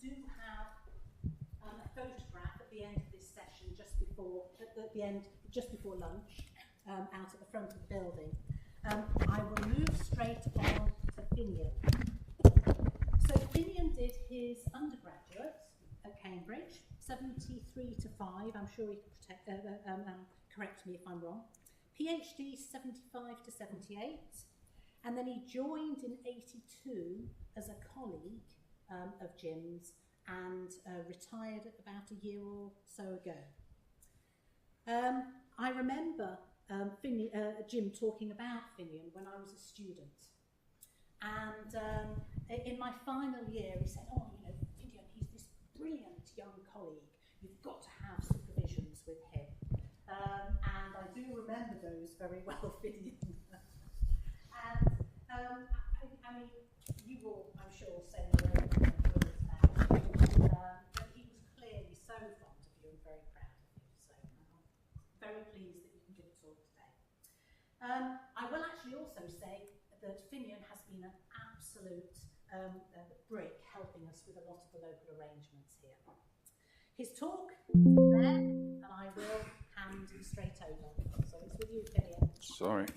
do have a photograph at the end of this session, just before lunch, out at the front of the building. I will move straight on to Finian. So Finian did his undergraduate at Cambridge, 73 to 5. I'm sure he can correct me if I'm wrong. PhD 75 to 78, and then he joined in 82 as a colleague of Jim's and retired about a year or so ago. I remember Jim talking about Finian when I was a student, and in my final year he said, "Oh, you know, Finian, he's this brilliant young colleague. You've got to have supervisions with him." And I do remember those very well, Finian. And I mean, you will, I'm sure, say your own words about him. But he was clearly so fond of you and very proud of you. So I'm very pleased that you can give a talk today. I will actually also say that Finian has been an absolute brick helping us with a lot of the local arrangements here. His talk is there, and I will hand straight over. So it's with you, Finian. Sorry.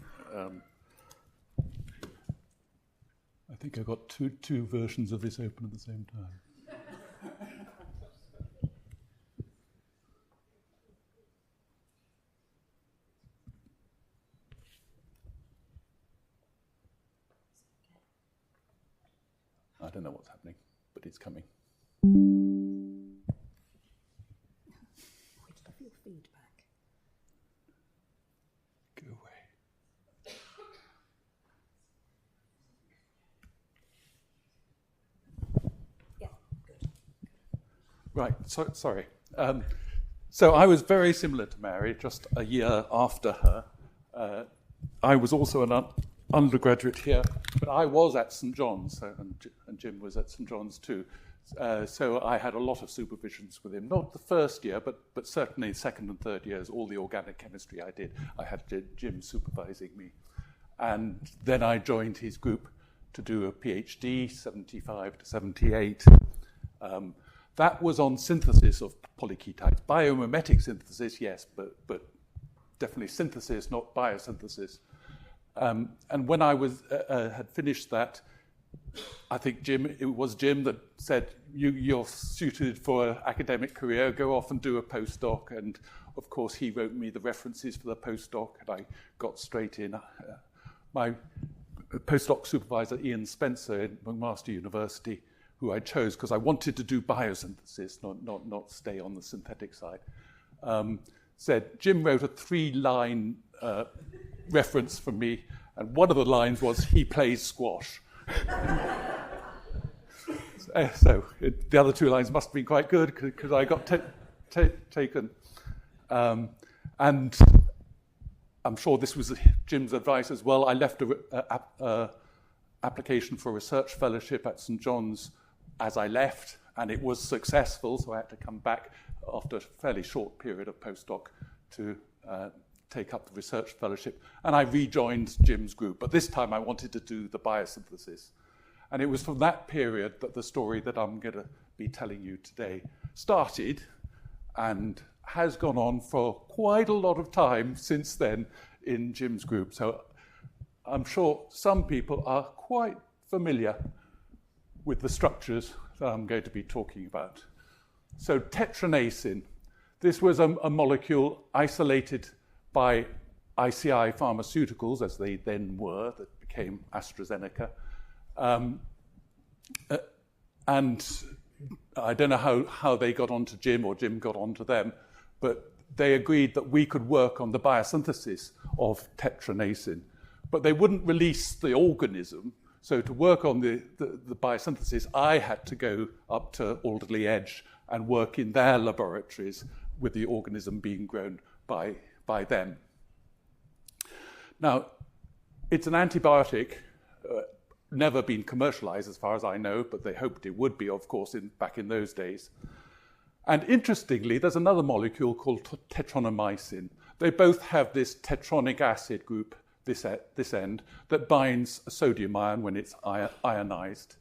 I think I got two versions of this open at the same time. I don't know what's happening, but it's coming. Quite love your feedback. Go away. Yeah, good. Right, sorry. So I was very similar to Mary, just a year after her. I was also an undergraduate here, but I was at St John's, and Jim was at St John's too. So I had a lot of supervisions with him. Not the first year, but certainly second and third years, all the organic chemistry I did, I had Jim supervising me. And then I joined his group to do a PhD, 75 to 78. That was on synthesis of polyketides. Biomimetic synthesis, yes, but definitely synthesis, not biosynthesis. And when I had finished that, I think it was Jim that said, you're suited for an academic career, go off and do a postdoc. And of course, he wrote me the references for the postdoc, and I got straight in. My postdoc supervisor, Ian Spencer in McMaster University, who I chose because I wanted to do biosynthesis, not stay on the synthetic side, said, Jim wrote a 3-line reference for me, and one of the lines was, he plays squash. So the other 2 lines must have been quite good because I got taken. And I'm sure this was Jim's advice as well. I left an application for a research fellowship at St John's as I left, and it was successful, so I had to come back after a fairly short period of postdoc to take up the research fellowship, and I rejoined Jim's group. But this time I wanted to do the biosynthesis. And it was from that period that the story that I'm going to be telling you today started and has gone on for quite a lot of time since then in Jim's group. So I'm sure some people are quite familiar with the structures that I'm going to be talking about. So tetranacin, this was a molecule isolated by ICI Pharmaceuticals, as they then were, that became AstraZeneca. And I don't know how they got onto Jim or Jim got onto them, but they agreed that we could work on the biosynthesis of tetranacin. But they wouldn't release the organism, so to work on the biosynthesis, I had to go up to Alderley Edge and work in their laboratories with the organism being grown by them. Now, it's an antibiotic, never been commercialized as far as I know, but they hoped it would be, of course, back in those days. And interestingly, there's another molecule called tetronomycin. They both have this tetronic acid group, this end, that binds a sodium ion when it's ionized.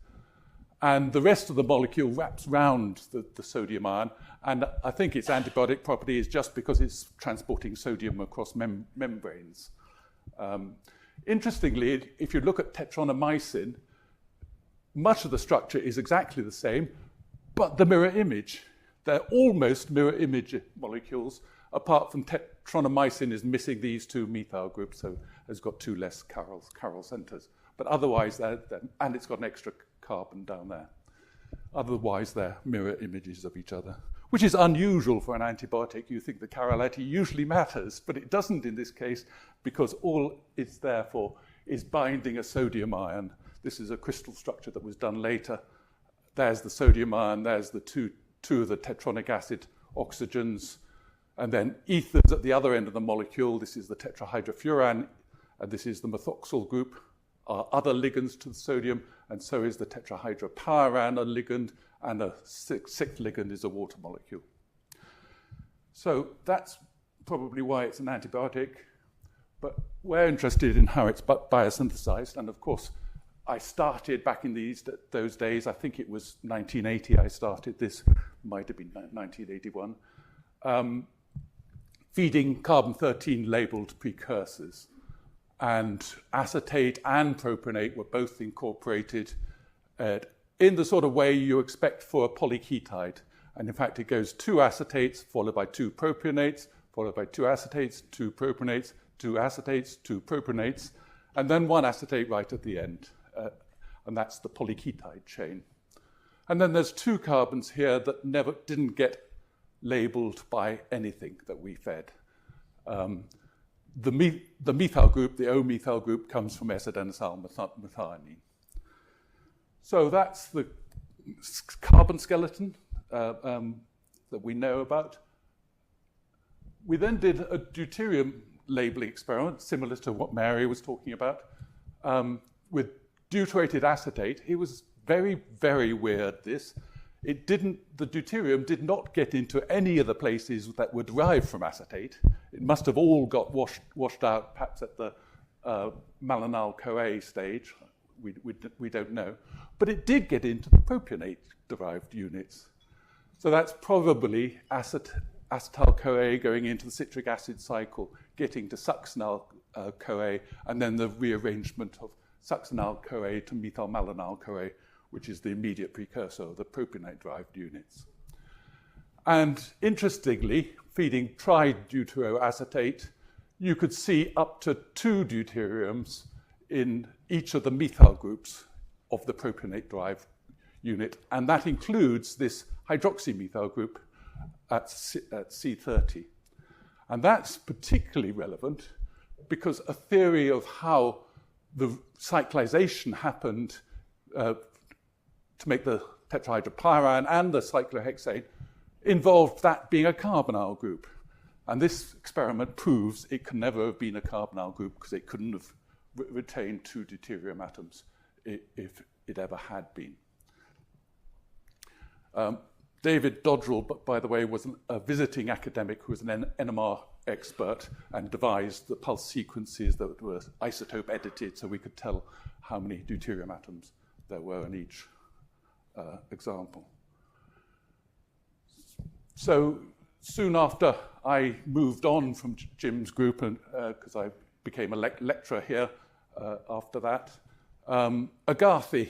And the rest of the molecule wraps round the sodium ion, and I think its antibiotic property is just because it's transporting sodium across membranes. Interestingly, if you look at tetranomycin, much of the structure is exactly the same, but the mirror image. They're almost mirror image molecules, apart from tetranomycin is missing these two methyl groups, so it's got two less chiral centers. But otherwise, and it's got an extra carbon down there. Otherwise, they're mirror images of each other, which is unusual for an antibiotic. You think the chirality usually matters, but it doesn't in this case, because all it's there for is binding a sodium ion. This is a crystal structure that was done later. There's the sodium ion, there's the two of the tetronic acid oxygens, and then ethers at the other end of the molecule. This is the tetrahydrofuran, and this is the methoxyl group, are other ligands to the sodium, and so is the tetrahydropyran, a ligand, and a sixth ligand is a water molecule. So that's probably why it's an antibiotic, but we're interested in how it's biosynthesized, and of course, I started back in those days, I think it was 1980 I started this, might have been 1981, feeding carbon-13 labeled precursors. And acetate and propionate were both incorporated in the sort of way you expect for a polyketide. And in fact, it goes 2 acetates, followed by 2 propionates, followed by 2 acetates, 2 propionates, 2 acetates, 2 propionates, and then 1 acetate right at the end. And that's the polyketide chain. And then there's 2 carbons here that didn't get labeled by anything that we fed. The methyl group, the O-methyl group, comes from S-adenosyl methionine. So that's the carbon skeleton that we know about. We then did a deuterium labeling experiment, similar to what Mary was talking about, with deuterated acetate. It was very, very weird, this. The deuterium did not get into any of the places that were derived from acetate. It must have all got washed out, perhaps at the malonyl-CoA stage. We don't know. But it did get into the propionate-derived units. So that's probably acetyl-CoA going into the citric acid cycle, getting to succinyl-CoA, and then the rearrangement of succinyl-CoA to methyl-malonyl-CoA, which is the immediate precursor of the propionate-derived units. And interestingly, feeding trideuteroacetate, you could see up to 2 deuteriums in each of the methyl groups of the propionate-derived unit, and that includes this hydroxymethyl group at C30. And that's particularly relevant because a theory of how the cyclization happened to make the tetrahydropyran and the cyclohexane involved that being a carbonyl group. And this experiment proves it can never have been a carbonyl group because it couldn't have retained 2 deuterium atoms if it ever had been. David Dodrell, by the way, was a visiting academic who was an NMR expert and devised the pulse sequences that were isotope edited so we could tell how many deuterium atoms there were in each example. So soon after I moved on from Jim's group, and because I became a lecturer here after that, Agarthy,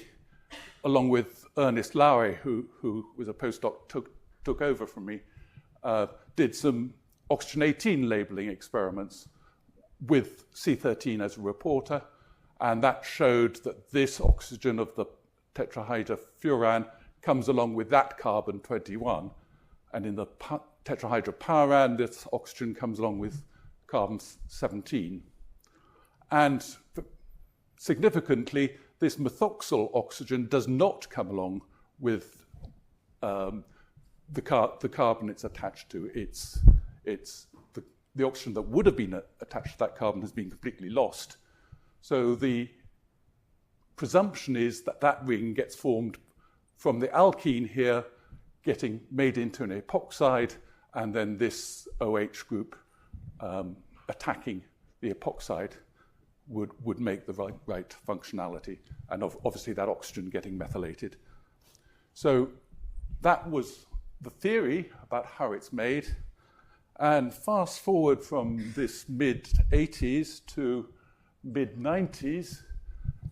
along with Ernest Lowry, who was a postdoc, took over from me, did some oxygen-18 labeling experiments with C13 as a reporter, and that showed that this oxygen of the tetrahydrofuran comes along with that carbon-21, and in the tetrahydropyran, this oxygen comes along with carbon-17. And significantly, this methoxyl oxygen does not come along with the carbon it's attached to. The oxygen that would have been attached to that carbon has been completely lost. So the presumption is that that ring gets formed from the alkene here getting made into an epoxide, and then this OH group attacking the epoxide would make the right functionality, and obviously that oxygen getting methylated So that was the theory about how it's made. And fast forward from this mid-80s to mid-90s,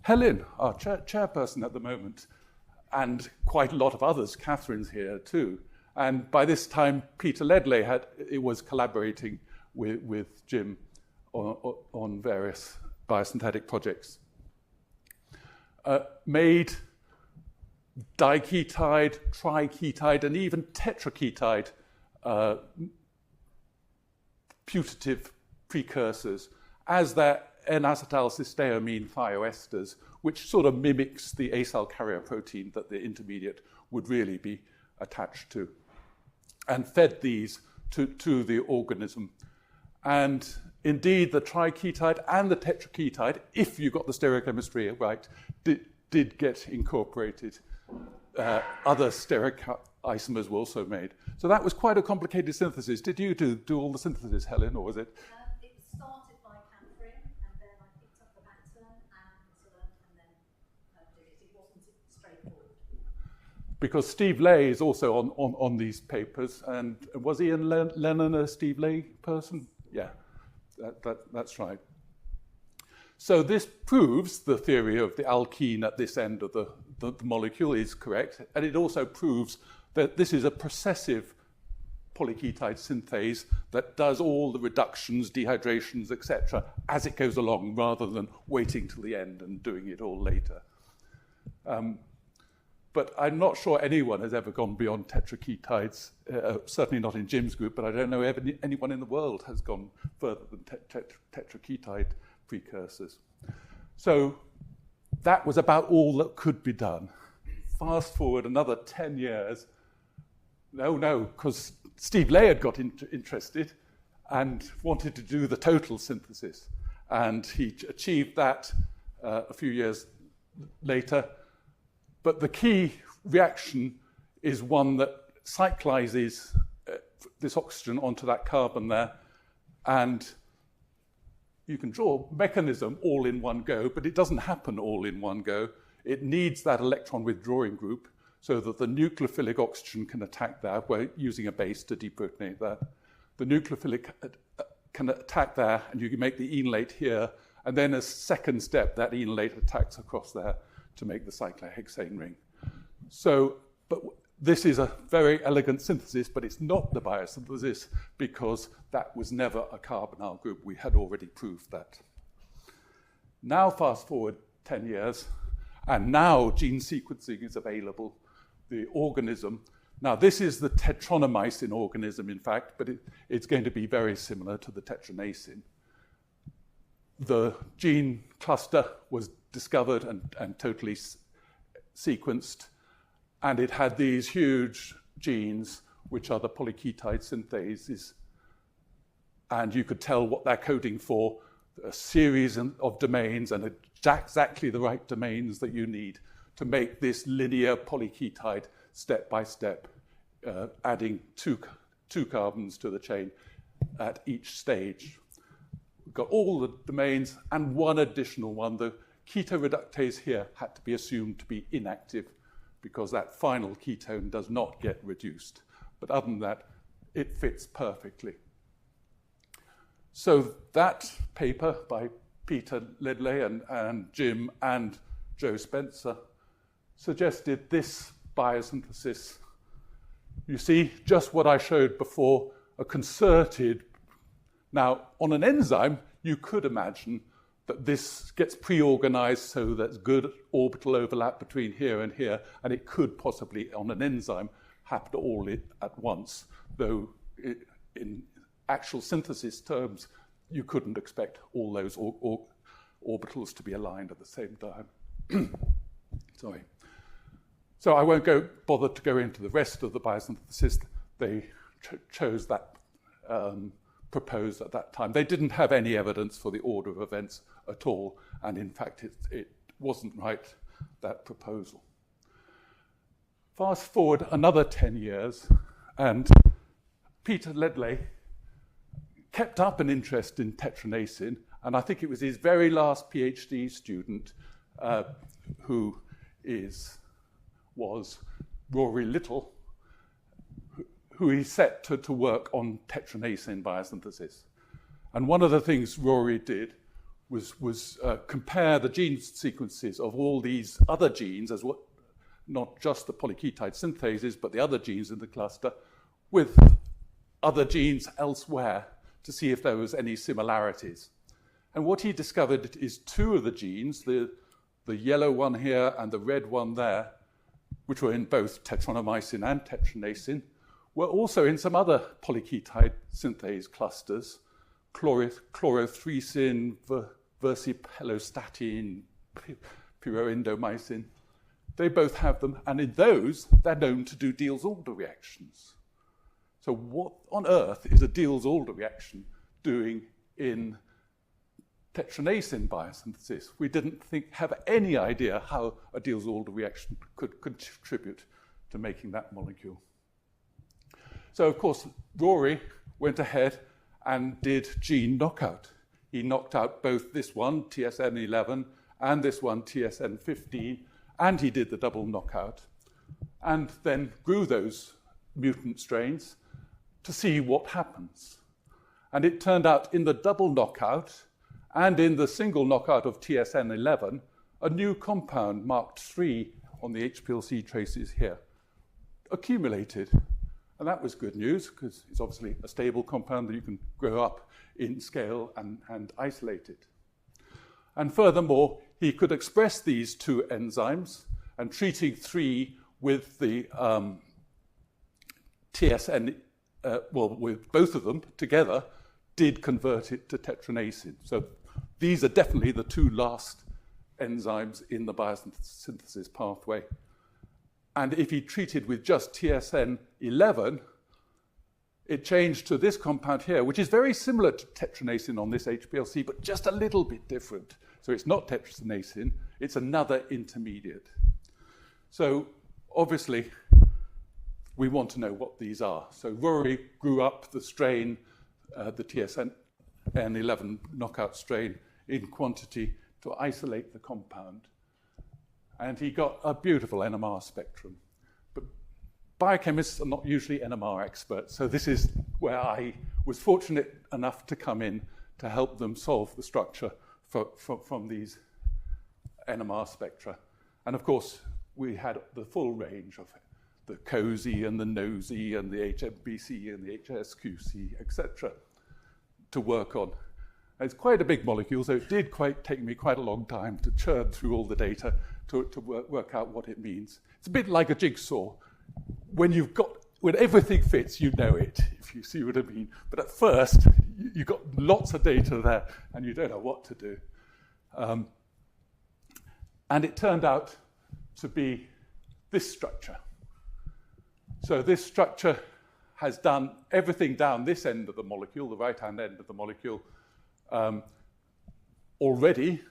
Helen, our chairperson at the moment, and quite a lot of others, Catherine's here too. And by this time, Peter Ledley was collaborating with Jim on various biosynthetic projects. Made diketide, triketide, and even tetraketide putative precursors as their N-acetylcysteamine thioesters, which sort of mimics the acyl carrier protein that the intermediate would really be attached to, and fed these to the organism. And indeed, the triketide and the tetraketide, if you got the stereochemistry right, did get incorporated. Other stereoisomers were also made. So that was quite a complicated synthesis. Did you do all the synthesis, Helen, or was it? It started by Catherine, and then I picked up the baton and then did it. It wasn't straightforward. Because Steve Lay is also on these papers, and was Ian Lennon a Steve Lay person? Yeah, that's right. So this proves the theory of the alkene at this end of the molecule is correct, and it also proves that this is a processive polyketide synthase that does all the reductions, dehydrations, etc., as it goes along, rather than waiting till the end and doing it all later. But I'm not sure anyone has ever gone beyond tetraketides, certainly not in Jim's group, but I don't know anyone in the world has gone further than tetraketide precursors. So that was about all that could be done. Fast forward another 10 years. No, because Steve Lay had got interested and wanted to do the total synthesis. And he achieved that a few years later. But the key reaction is one that cyclizes this oxygen onto that carbon there. And you can draw mechanism all in one go, but it doesn't happen all in one go. It needs that electron withdrawing group so that the nucleophilic oxygen can attack that. We're using a base to deprotonate that. The nucleophilic can attack there, and you can make the enolate here. And then as second step, that enolate attacks across there to make the cyclohexane ring. So, but this is a very elegant synthesis, but it's not the biosynthesis because that was never a carbonyl group. We had already proved that. Now fast forward 10 years, and now gene sequencing is available. The organism, now this is the tetronomycin organism, in fact, but it's going to be very similar to the tetranacin. The gene cluster was discovered and totally sequenced, and it had these huge genes, which are the polyketide synthases, and you could tell what they're coding for, a series of domains, and exactly the right domains that you need to make this linear polyketide step by step, adding two carbons to the chain at each stage. We've got all the domains and one additional one. The ketoreductase here had to be assumed to be inactive because that final ketone does not get reduced. But other than that, it fits perfectly. So that paper by Peter Ledley and Jim and Joe Spencer suggested this biosynthesis. You see, just what I showed before, a concerted. Now, on an enzyme, you could imagine that this gets pre-organized so there's good orbital overlap between here, and it could possibly, on an enzyme, happen all at once, though in actual synthesis terms, you couldn't expect all those orbitals to be aligned at the same time. Sorry. So I won't bother to go into the rest of the biosynthesis. They chose that proposed at that time. They didn't have any evidence for the order of events at all, and in fact, it wasn't right, that proposal. Fast forward another 10 years, and Peter Ledley kept up an interest in tetranacin, and I think it was his very last PhD student who was Rory Little, who he set to work on tetranesin biosynthesis. And one of the things Rory did was compare the gene sequences of all these other genes, not just the polyketide synthases, but the other genes in the cluster, with other genes elsewhere to see if there was any similarities. And what he discovered is two of the genes, the yellow one here and the red one there, which were in both tetranomycin and tetranesin, were also in some other polyketide synthase clusters, chlorothresin, versipelostatin, pyroindomycin. They both have them, and in those, they're known to do Diels-Alder reactions. So what on earth is a Diels-Alder reaction doing in tetranesin biosynthesis? We didn't have any idea how a Diels-Alder reaction could contribute to making that molecule. So, of course, Rory went ahead and did gene knockout. He knocked out both this one, TSN11, and this one, TSN15, and he did the double knockout, and then grew those mutant strains to see what happens. And it turned out in the double knockout and in the single knockout of TSN11, a new compound marked 3 on the HPLC traces here accumulated. And that was good news, because it's obviously a stable compound that you can grow up in scale and isolate it. And furthermore, he could express these two enzymes, and treating 3 with the TSN, with both of them together, did convert it to tetranesin. So these are definitely the two last enzymes in the biosynthesis pathway. And if he treated with just TSN11, it changed to this compound here, which is very similar to tetranesin on this HPLC, but just a little bit different. So it's not tetranesin, it's another intermediate. So obviously, we want to know what these are. So Rory grew up the strain, the TSN11 knockout strain, in quantity to isolate the compound. And he got a beautiful NMR spectrum. But biochemists are not usually NMR experts, so this is where I was fortunate enough to come in to help them solve the structure from these NMR spectra. And of course, we had the full range of the COSY and the NOSY and the HMBC and the HSQC, etc., to work on. And it's quite a big molecule, so it did take me quite a long time to churn through all the data to work out what it means. It's a bit like a jigsaw. When everything fits, you know it, if you see what I mean. But at first, you've got lots of data there, and you don't know what to do. And it turned out to be this structure. So this structure has done everything down this end of the molecule, the right-hand end of the molecule, already,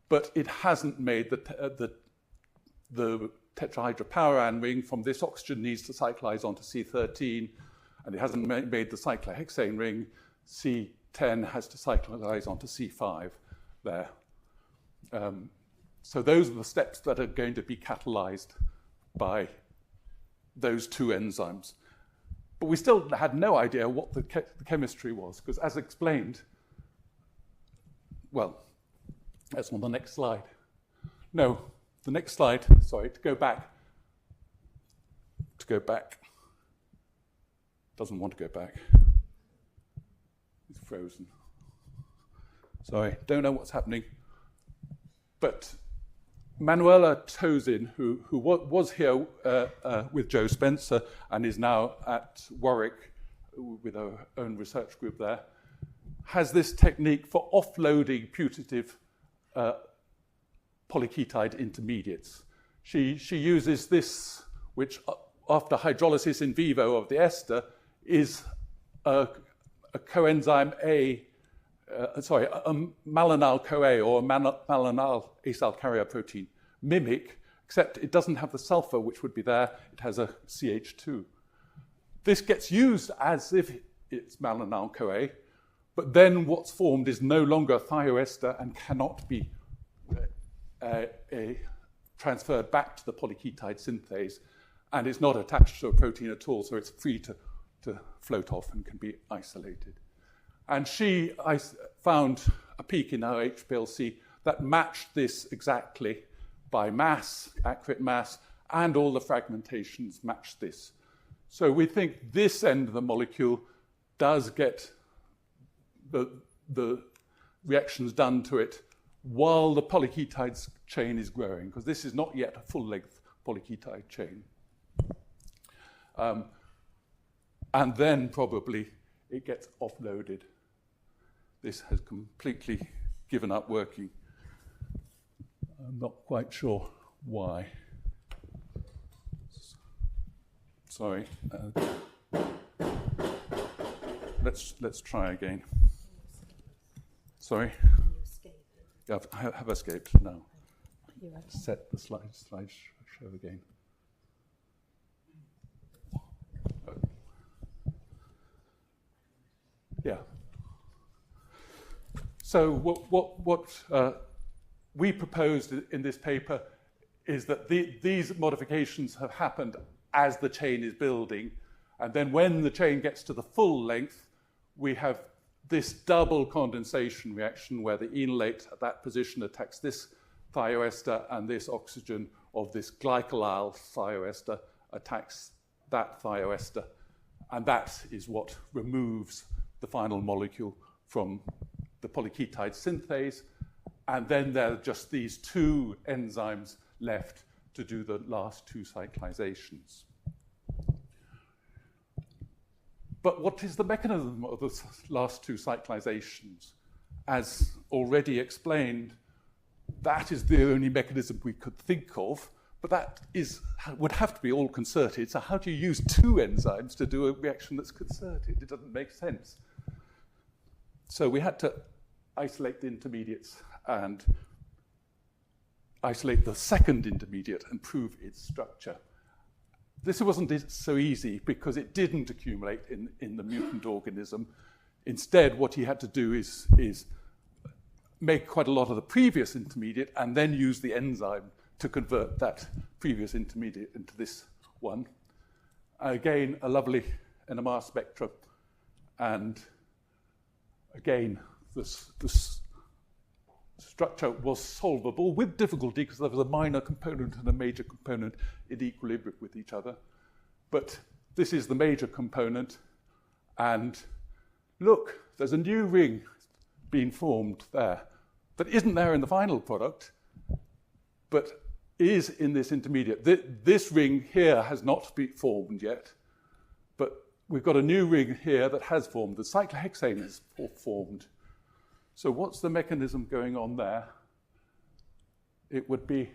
but it hasn't made the tetrahydropyran ring. From this oxygen needs to cyclize onto C13, and it hasn't made the cyclohexane ring. C10 has to cyclize onto C5 there. So those are the steps that are going to be catalyzed by those two enzymes. But we still had no idea what the chemistry was, because as explained, well, that's on the next slide. No, the next slide, sorry, to go back. Doesn't want to go back. It's frozen. Sorry, don't know what's happening. But Manuela Tozin, who was here with Joe Spencer and is now at Warwick with her own research group there, has this technique for offloading putative polyketide intermediates. She uses this, which after hydrolysis in vivo of the ester is a coenzyme A, a malonyl-CoA or a malonyl acyl carrier protein, mimic, except it doesn't have the sulfur which would be there, it has a CH2. This gets used as if it's malonyl-CoA, but then what's formed is no longer thioester and cannot be transferred back to the polyketide synthase, and it's not attached to a protein at all, so it's free to float off and can be isolated. And she found a peak in her HPLC that matched this exactly by mass, accurate mass, and all the fragmentations matched this. So we think this end of the molecule does get the reactions done to it while the polyketide chain is growing, because this is not yet a full-length polyketide chain. And then probably it gets offloaded. This has completely given up working. I'm not quite sure why. Sorry. Let's try again. Sorry. Yeah, I have escaped now. Set the slide show again. Yeah. So what we proposed in this paper is that these modifications have happened as the chain is building, and then when the chain gets to the full length, we have this double condensation reaction where the enolate at that position attacks this thioester, and this oxygen of this glycolyl thioester attacks that thioester, and that is what removes the final molecule from the polyketide synthase, and then there are just these two enzymes left to do the last two cyclizations. But what is the mechanism of the last two cyclizations? As already explained, that is the only mechanism we could think of, but that would have to be all concerted. So how do you use two enzymes to do a reaction that's concerted? It doesn't make sense. So we had to isolate the intermediates and isolate the second intermediate and prove its structure. This wasn't so easy because it didn't accumulate in the mutant organism. Instead, what he had to do is make quite a lot of the previous intermediate and then use the enzyme to convert that previous intermediate into this one. Again, a lovely NMR spectrum. And again, this structure was solvable with difficulty because there was a minor component and a major component in equilibrium with each other. But this is the major component. And look, there's a new ring being formed there that isn't there in the final product, but is in this intermediate. This ring here has not been formed yet, but we've got a new ring here that has formed. The cyclohexane has formed. So what's the mechanism going on there? It would be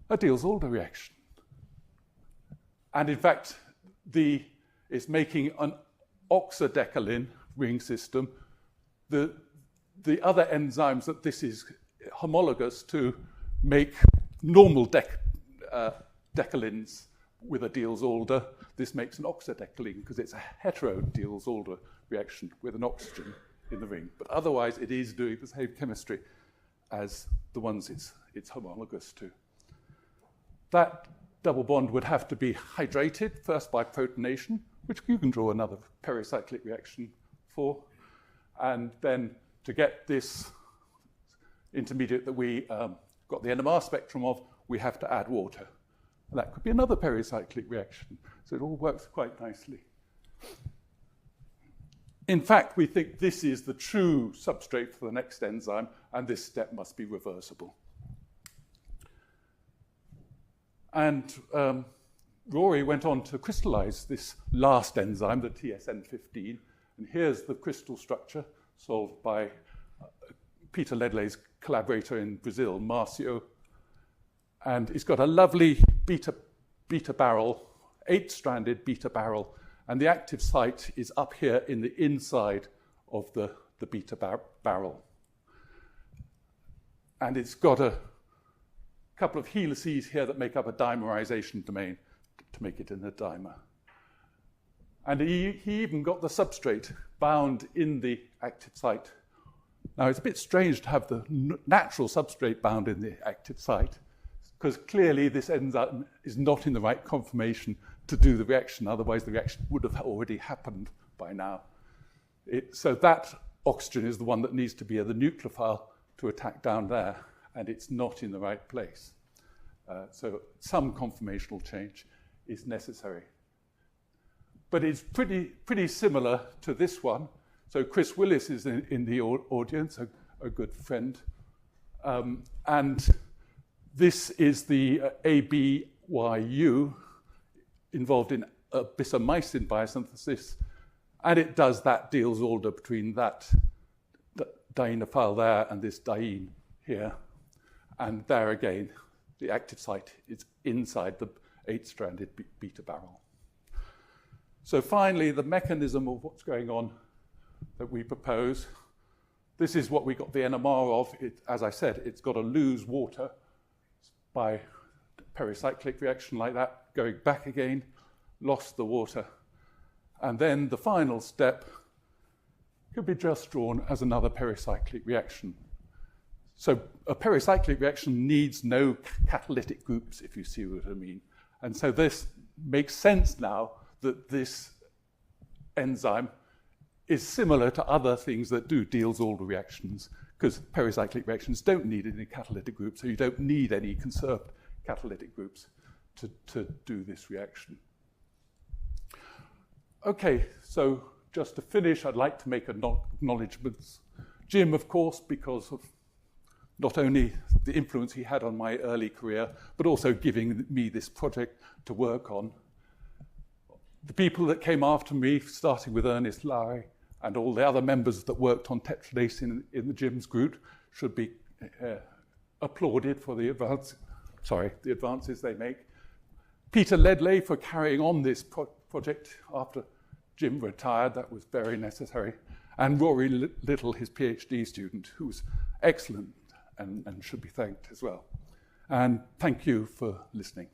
a Diels-Alder reaction. And in fact, it's making an oxidecalin ring system. The other enzymes that this is homologous to make normal decalins with a Diels-Alder. This makes an oxidecalin because it's a hetero-Diels-Alder reaction with an oxygen in the ring. But otherwise, it is doing the same chemistry as the ones it's homologous to. That double bond would have to be hydrated, first by protonation, which you can draw another pericyclic reaction for, and then to get this intermediate that we got the NMR spectrum of, we have to add water. And that could be another pericyclic reaction. So it all works quite nicely. In fact, we think this is the true substrate for the next enzyme, and this step must be reversible. And Rory went on to crystallize this last enzyme, the TSN15, and here's the crystal structure solved by Peter Ledley's collaborator in Brazil, Marcio. And it's got a lovely beta barrel, 8-stranded beta barrel, and the active site is up here in the inside of the beta barrel. And it's got a couple of helices here that make up a dimerization domain to make it in a dimer. And he even got the substrate bound in the active site. Now, it's a bit strange to have the natural substrate bound in the active site, because clearly this enzyme is not in the right conformation to do the reaction, otherwise the reaction would have already happened by now. So that oxygen is the one that needs to be at the nucleophile to attack down there, and it's not in the right place. So some conformational change is necessary. But it's pretty similar to this one. So Chris Willis is in the audience, a good friend. And this is the ABYU involved in bisomycin biosynthesis. And it does that Diels-Alder between that dienophile there and this diene here. And there again, the active site is inside the 8-stranded beta barrel. So finally, the mechanism of what's going on that we propose. This is what we got the NMR of. As I said, it's got to lose water by pericyclic reaction like that, going back again, lost the water. And then the final step could be just drawn as another pericyclic reaction. So a pericyclic reaction needs no catalytic groups, if you see what I mean. And so this makes sense now that this enzyme is similar to other things that do Diels-Alder reactions, because pericyclic reactions don't need any catalytic groups, so you don't need any conserved catalytic groups to do this reaction. Okay, so just to finish, I'd like to make acknowledgements. Jim, of course, because of not only the influence he had on my early career, but also giving me this project to work on. The people that came after me, starting with Ernest Lowry, and all the other members that worked on tetranase in the Jim's group, should be applauded for the advances they make. Peter Ledley for carrying on this project after Jim retired. That was very necessary. And Rory Little, his PhD student, who was excellent and should be thanked as well. And thank you for listening.